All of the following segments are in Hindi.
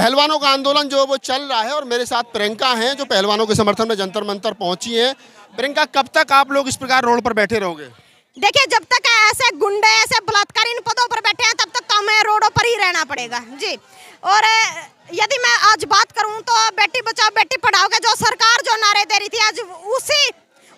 पहलवानों का आंदोलन जो वो चल रहा है और मेरे साथ प्रियंका हैं जो पहलवानों के समर्थन में जंतर मंतर पहुंची हैं। प्रियंका, कब तक आप लोग इस प्रकार रोड पर बैठे रहोगे? देखिए, जब तक ऐसे गुंडे ऐसे बलात्कारी इन पदों पर बैठे हैं तब तक तो हमें रोडों पर ही रहना पड़ेगा जी। और यदि मैं आज बात करूं तो बेटी बचाओ बेटी पढ़ाओ के जो सरकार जो नारे दे रही थी, आज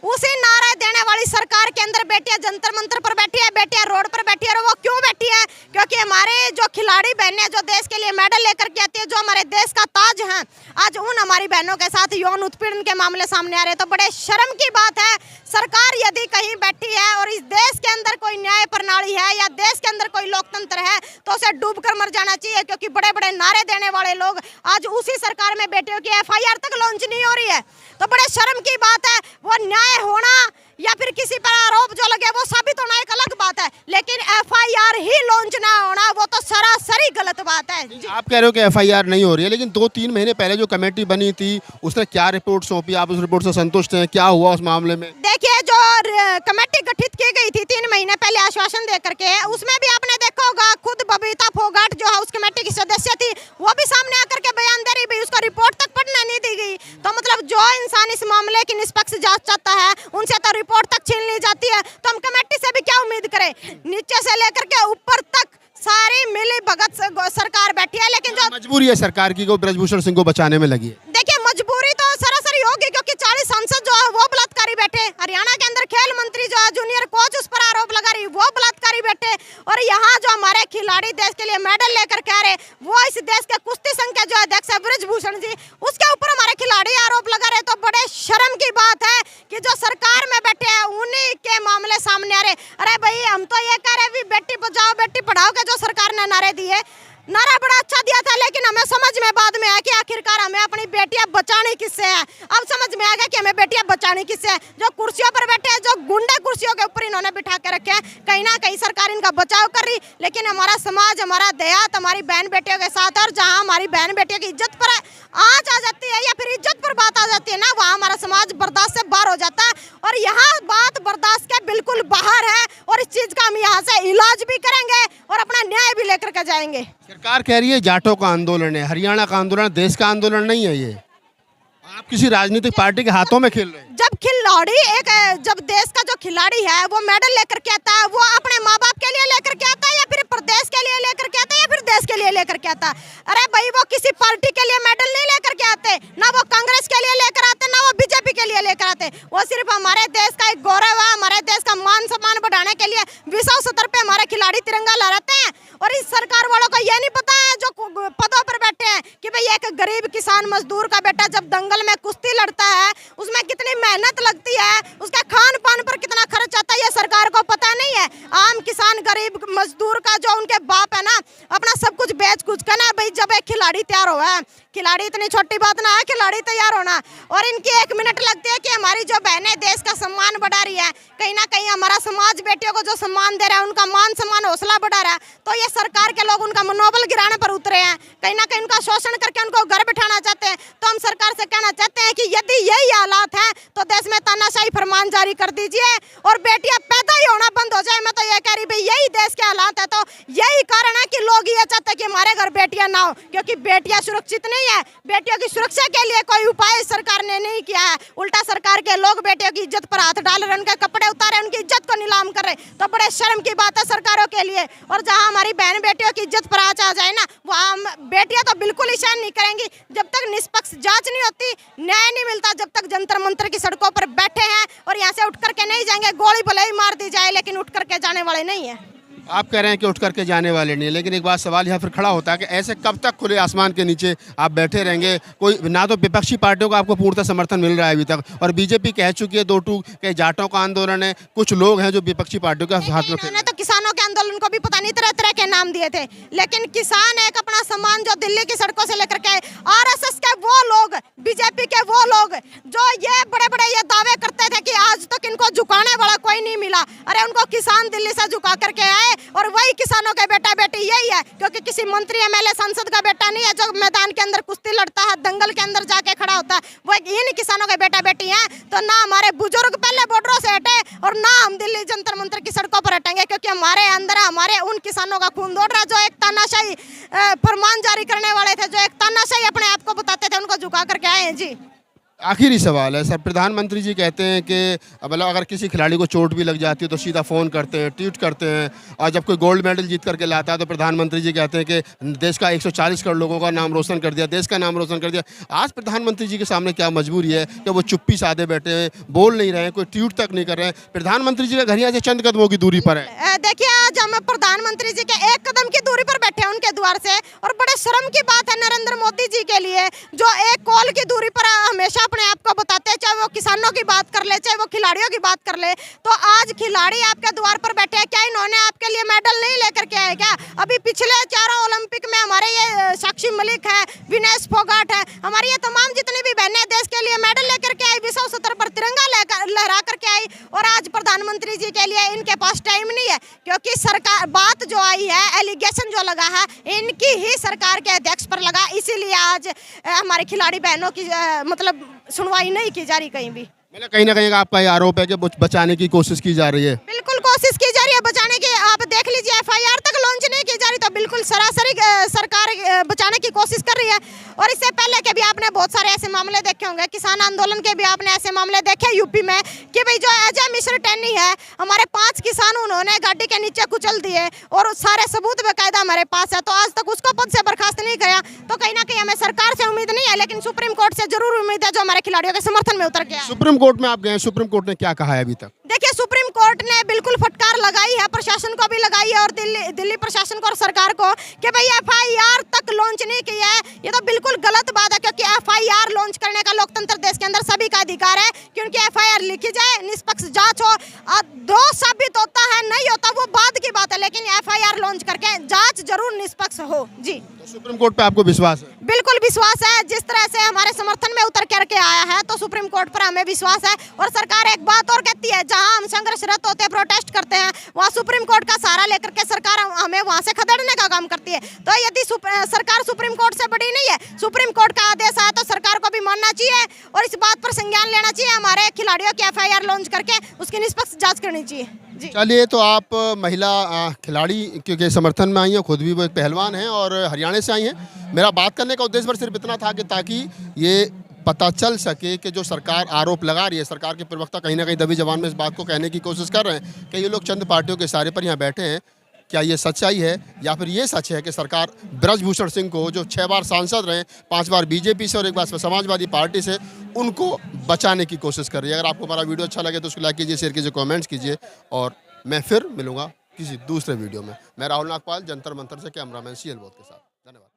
उसी नारे देने वाली सरकार के अंदर बेटियां जंतर मंतर पर बैठी है, बेटियां रोड पर बैठी है। और वो क्यों बैठी है? क्योंकि हमारे जो खिलाड़ी बहनें जो देश के लिए मेडल लेकर के आती है, जो हमारे देश का ताज है, आज उन हमारी बहनों के साथ यौन उत्पीड़न के मामले सामने आ रहे हैं। तो बड़े शर्म की बात है, सरकार यदि कहीं बैठी है और इस देश के अंदर कोई न्याय प्रणाली है या देश के अंदर कोई लोकतंत्र है तो उसे डूबकर मर जाना चाहिए। क्योंकि बड़े बड़े नारे देने वाले लोग आज उसी सरकार में बेटियों की FIR तक लॉन्च नहीं हो रही है। तो बड़े शर्म की बात है। वो न्याय होना या फिर किसी पर आरोप जो लगे वो साबित होना एक अलग बात है, लेकिन FIR ही लॉन्च ना होना वो तो सरासरी गलत बात है। आप कह रहे हो कि FIR नहीं हो रही है, लेकिन 2-3 महीने पहले जो कमेटी बनी थी उसने क्या रिपोर्ट सौंपी? आप उस रिपोर्ट से संतुष्ट हैं? क्या हुआ उस मामले में? देखिए, जो कमेटी गठित की गई थी 3 महीने पहले आश्वासन दे करके, उसमें भी आपने देखा होगा खुद बबीता फोगाट जो हाउस कमेटी की सदस्य थी वो भी सामने आकर के बयान दे रही भाई उसको रिपोर्ट तक पढ़ने नहीं दी गई। तो मतलब जो इंसान इस मामले की निष्पक्ष जांच चाहता है उनसे तो रिपोर्ट तक छीन ली जाती है। तो हम कमेटी से भी क्या उम्मीद करें? नीचे से लेकर के ऊपर तक सारी मिली भगत सरकार बैठी है, लेकिन जो मजबूरी है सरकार की को ब्रजभूषण सिंह को बचाने में लगी है। देखिए, मजबूरी तो सरासरी होगी क्योंकि 40 सांसद जो है वो बलात्कारी बैठे। हरियाणा के अंदर खेल मंत्री जो है जूनियर कोच उस पर आरोप लगा रही वो बलात्कारी बैठे। और यहाँ जो हमारे खिलाड़ी देश के लिए मेडल लेकर के आ रहे वो इस देश के कुश्ती संघ के जो अध्यक्ष है ब्रजभूषण जी, उसके ऊपर हमारे खिलाड़ी आरोप लगा रहे। तो बड़े शर्म की बात है कि जो सरकार में बैठे हैं उन्हीं के मामले सामने आ रहे। अरे भाई, हम तो ये कह रहे बेटी बचाओ बेटी पढ़ाओ के जो सरकार ने नारे दिए, नारा बड़ा अच्छा दिया था, लेकिन हमें समझ में बाद में आया कि आखिरकार हमें अपनी बेटियां बचानी किससे है। अब समझ में आ गया कि हमें बेटियां बचानी किससे है। जो कुर्सियों पर बैठे हैं, जो गुंडे कुर्सियों के ऊपर इन्होंने बिठा के रखे हैं, कहीं ना कहीं सरकार इनका बचाव कर रही, लेकिन हमारा समाज हमारा देहात हमारी बहन बेटियों के साथ है। और जहाँ हमारी बहन बेटियों की इज्जत पर आँच आ जाती है या फिर इज्जत पर बात आ जाती है ना, वहाँ हमारा समाज बर्दाश्त से बाहर हो जाता है। और यहाँ बात बर्दाश्त के बिल्कुल बाहर है और इस चीज का हम यहाँ से इलाज भी करेंगे और अपना न्याय भी लेकर के जाएंगे। सरकार कह रही है जाटों का आंदोलन है, हरियाणा का आंदोलन, देश का आंदोलन नहीं है। ये आप किसी राजनीतिक पार्टी के हाथों में खेल रहे हैं। जब देश का जो खिलाड़ी है वो मेडल लेकर के आता है, वो अपने माँ बाप के लिए लेकर के आता है या फिर प्रदेश के लिए लेकर के आता है या फिर देश के लिए लेकर के आता है। अरे भाई, वो किसी पार्टी के लिए मेडल नहीं लेकर के आते, ना वो कांग्रेस के लिए लेकर आते, ना वो बीजेपी के लिए लेकर आते। वो सिर्फ हमारे देश का एक गौरव है, हमारे देश का मान सम्मान बढ़ाने के लिए विश्व स्तर पे हमारे खिलाड़ी तिरंगा लहराते हैं। और इस सरकार वालों को यह नहीं पता है जो पदों पर बैठे हैं कि भाई एक गरीब किसान मजदूर का बेटा जब दंगल में कुश्ती लड़ता है उसमें कितनी मेहनत लगती है, उसके खान पान पर कितना खर्च आता है, ये सरकार को पता नहीं है। आम किसान गरीब मजदूर का जो उनके बाप है ना, अपना सब कुछ बेच कुछ कर ना भाई, जब एक खिलाड़ी तैयार हुआ है, खिलाड़ी इतनी छोटी बात ना है खिलाड़ी तैयार होना, और इनकी 1 मिनट लगती है कि हमारी जो बहनें देश का सम्मान बढ़ा रही है, कहीं ना कहीं हमारा समाज बेटियों को जो सम्मान दे रहा है, उनका मान सम्मान हौसला बढ़ा रहा है, तो ये सरकार के लोग उनका मनोबल गिराने पर उतरे हैं, कहीं ना कहीं उनका शोषण करके उनको घर बिठाना चाहते हैं। तो हम सरकार से कहना चाहते हैं कि यदि यही हालात हैं तो देश में तानाशाही फरमान जारी कर दीजिए और बेटियां पैदा ही होना बंद हो जाए। मैं तो ये कह रही भाई, यही देश के हालात है, तो यही कारण है कि लोग ये चाहते हैं कि हमारे घर बेटियां ना हो, क्योंकि बेटियां सुरक्षित नहीं है। बेटियों की सुरक्षा के लिए कोई उपाय सरकार ने नहीं किया है, उल्टा सरकार के लोग बेटियों की इज्जत पर हाथ डाल रहे, उनके कपड़े उतारे, उनकी इज्जत को नीलाम कर रहे। तो बड़े शर्म की बात है सरकारों के लिए। और जहां हमारी बहन बेटियों की इज्जत पर आँच आ जाए ना, वहाँ बेटियां तो बिल्कुल ही सहन नहीं करेंगी। जब तक निष्पक्ष जांच नहीं होती, न्याय नहीं मिलता, जब तक जंतर मंतर की सड़कों पर बैठे हैं और यहाँ से उठ करके नहीं जाएंगे, गोली भले ही मार दी जाए लेकिन उठ करके जाने वाले नहीं है। आप कह रहे हैं कि उठ करके जाने वाले नहीं, लेकिन एक बात सवाल यहाँ फिर खड़ा होता है कि ऐसे कब तक खुले आसमान के नीचे आप बैठे रहेंगे? कोई ना तो विपक्षी पार्टियों का आपको पूर्णतः समर्थन मिल रहा है अभी तक, और बीजेपी कह चुकी है 2-2 के जाटों का आंदोलन है, कुछ लोग हैं जो विपक्षी पार्टियों के हाथ में। उन्होंने तो किसानों के आंदोलन को भी पता नहीं तरह तरह के नाम दिए थे, लेकिन किसान एक अपना सम्मान जो दिल्ली की सड़कों से लेकर के RSS के वो लोग, बीजेपी के वो लोग जो ये बड़े बड़े ये दावे करते थे कि आज तक इनको झुकाने वाला कोई नहीं मिला, अरे उनको किसान दिल्ली से झुका करके आए। और वही किसानों के बेटा बेटी यही है, क्योंकि किसी मंत्री MLA सांसद का बेटा नहीं है जो मैदान के अंदर कुश्ती लड़ता है, दंगल के अंदर जाके खड़ा होता है, वो इन किसानों के बेटा बेटी हैं। तो ना हमारे बुजुर्ग पहले बॉर्डरों से हटे और ना हम दिल्ली जंतर मंतर की सड़कों पर हटेंगे, क्योंकि हमारे अंदर हमारे उन किसानों का खून दौड़ रहा है जो एक तानाशाही फरमान जारी करने वाले थे, जो एक तानाशाही अपने आप को बताते थे, उनको झुका करके आए हैं जी। आखिरी सवाल है सर, प्रधानमंत्री जी कहते हैं कि मतलब अगर किसी खिलाड़ी को चोट भी लग जाती है तो सीधा फ़ोन करते हैं, ट्वीट करते हैं, और जब कोई गोल्ड मेडल जीत करके लाता है तो प्रधानमंत्री जी कहते हैं कि देश का 140 करोड़ लोगों का नाम रोशन कर दिया, देश का नाम रोशन कर दिया। आज प्रधानमंत्री जी के सामने क्या मजबूरी है कि वो चुप्पी साधे बैठे हैं, बोल नहीं रहे हैं, कोई ट्वीट तक नहीं कर रहे हैं? प्रधानमंत्री जी का घर यहाँ से चंद कदमों की दूरी पर है। देखिए, आज हम प्रधानमंत्री जी के एक कदम की दूरी पर बैठे हैं उनके द्वार से, और बड़े शर्म की बात है नरेंद्र मोदी जी के लिए, जो एक कॉल की दूरी पर हमेशा अपने आप को बताते हैं, चाहे वो किसानों की बात कर ले, चाहे वो खिलाड़ियों की बात कर ले। तो आज खिलाड़ी आपके द्वार पर बैठे हैं, क्या इन्होंने आपके लिए मेडल नहीं लेकर के आए क्या? अभी पिछले चारों ओलंपिक में हमारे ये साक्षी मलिक है, विनेश फोगाट है, हमारी ये तमाम जितनी भी बहनें देश के लिए मेडल लेकर के आई, विश्व स्तर पर तिरंगा लहरा करके आई, और आज प्रधानमंत्री जी के लिए इनके पास टाइम नहीं है, क्योंकि सरकार बात जो आई है, एलिगेशन जो लगा है, इनकी ही सरकार के अध्यक्ष पर लगा, इसीलिए आज हमारे खिलाड़ी बहनों की मतलब सुनवाई नहीं की जा रही कहीं भी। मतलब कहीं ना कहीं आपका ये आरोप है कि बचाने की कोशिश की जा रही है। बिल्कुल कोशिश की जा रही है बचाने की। आप देख लीजिए, एफआईआर तक लॉन्च नहीं की जा रही, तो बिल्कुल सरासरी सरकार बचाने की कोशिश कर रही है। और इससे पहले के भी आपने बहुत सारे ऐसे मामले देखे होंगे, किसान आंदोलन के भी आपने ऐसे मामले देखे यूपी में, कि भाई जो अजय मिश्र टैनी है, हमारे 5 किसान उन्होंने गाड़ी के नीचे कुचल दिए, और सारे सबूत बेकायदा हमारे पास है, तो आज तक उसको पद से बर्खास्त नहीं किया। तो कहीं ना कहीं हमें सरकार से उम्मीद नहीं है, लेकिन सुप्रीम कोर्ट से जरूर उम्मीद है, जो हमारे खिलाड़ियों के समर्थन में उतर गया। सुप्रीम कोर्ट में आप गए, सुप्रीम कोर्ट ने क्या कहा है अभी तक? देखिए, सुप्रीम कोर्ट ने बिल्कुल फटकार लगाई है, प्रशासन को भी लगाई है, और दिल्ली प्रशासन को और सरकार को, कि भाई एफआईआर तक लॉन्च नहीं की है। ये तो बिल्कुल गलत बात है, क्योंकि एफआईआर लॉन्च करने का लोकतंत्र देश के अंदर सभी का अधिकार है, क्योंकि एफआईआर लिखी जाए, निष्पक्ष जांच हो, दोष साबित होता है नहीं होता वो बाद की बात है, लेकिन एफआईआर लॉन्च करके जांच जरूर निष्पक्ष हो जी। तो सुप्रीम कोर्ट पे आपको विश्वास है? बिल्कुल विश्वास है, जिस तरह से हमारे समर्थन में उतर करके आया है, तो सुप्रीम कोर्ट पर हमें विश्वास है। और सरकार एक बात और कहती है, जहां हम संघर्षरत होते हैं, प्रोटेस्ट करते हैं, वहां सुप्रीम कोर्ट का सहारा लेकर के सरकार हमें वहां से खदेड़ने का काम करती है। तो यदि सरकार सुप्रीम कोर्ट से बड़ी नहीं है, सुप्रीम कोर्ट का आदेश आया तो सरकार को भी मानना चाहिए, और इस बात पर संज्ञान लेना चाहिए, हमारे खिलाड़ियों की एफआईआर लॉन्च करके उसकी निष्पक्ष जांच करनी चाहिए जी। चलिए, तो आप महिला खिलाड़ी के समर्थन में आई हैं, खुद भी वो एक पहलवान हैं और हरियाणा से आई हैं। मेरा बात करने का उद्देश्य सिर्फ इतना था कि ताकि ये पता चल सके कि जो सरकार आरोप लगा रही है, सरकार के प्रवक्ता कहीं ना कहीं दबी जबान में इस बात को कहने की कोशिश कर रहे हैं कि ये लोग चंद पार्टियों के इशारे पर यहाँ बैठे हैं। क्या ये सच्चाई है, या फिर ये सच है कि सरकार ब्रजभूषण सिंह को, जो 6 बार सांसद रहे, 5 बार बीजेपी से और 1 बार समाजवादी पार्टी से, उनको बचाने की कोशिश कर रही है? अगर आपको हमारा वीडियो अच्छा लगे तो उसको लाइक कीजिए, शेयर कीजिए, कमेंट्स कीजिए, और मैं फिर मिलूंगा किसी दूसरे वीडियो में। मैं राहुल नागपाल, जंतर मंतर से कैमरामैन CL बोध के साथ। धन्यवाद।